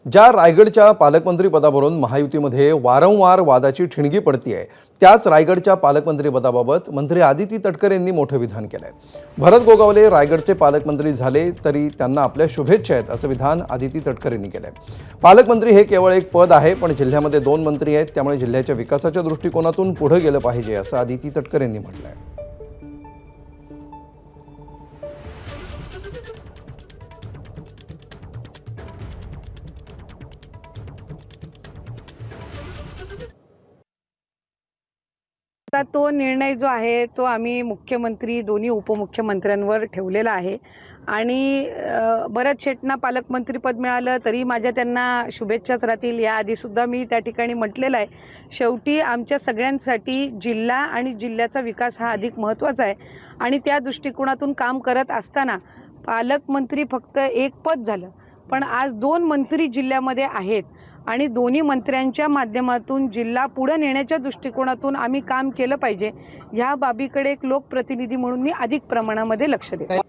ज्या रायगडच्या पालकमंत्री पदावरून महायुतीमध्ये वारंवार वादाची ठिणगी पडतीये, त्याच रायगडच्या पालकमंत्री पदाबाबत मंत्री आदिती तटकरे यांनी मोठं विधान केलंय। भरत गोगावले रायगडचे पालकमंत्री झाले तरी त्यांना आपल्या शुभेच्छा आहेत असं विधान आदिती तटकरे यांनी केलंय। पालकमंत्री हे केवळ एक पद आहे, पण जिल्ह्यामध्ये 2 मंत्री आहेत, त्यामुळे जिल्ह्याच्या विकासाच्या दृष्टिकोनातून पुढे गेलं पाहिजे असं आदिती तटकरे यांनी म्हटलंय। आता तो निर्णय जो आहे तो आम्ही मुख्यमंत्री दोन्ही उपमुख्यमंत्र्यांवर ठेवलेला आहे आणि भरत शेटना पालकमंत्रीपद मिळालं तरी माझ्या त्यांना शुभेच्छाच राहतील। याआधी सुद्धा मी त्या ठिकाणी म्हटलेलं आहे, शेवटी आमच्या सगळ्यांसाठी जिल्हा आणि जिल्ह्याचा विकास हा अधिक महत्त्वाचा आहे आणि त्या दृष्टिकोनातून काम करत असताना पालकमंत्री फक्त एक पद झालं, पण आज 2 मंत्री जिल्ह्यामध्ये आहेत आणि दोन्ही मंत्र्यांच्या माध्यमातून जिल्हा पुढे नेण्याच्या दृष्टिकोनातून आम्ही काम केलं पाहिजे। ह्या बाबीकडे एक लोकप्रतिनिधी म्हणून मी अधिक प्रमाणामध्ये लक्ष देते।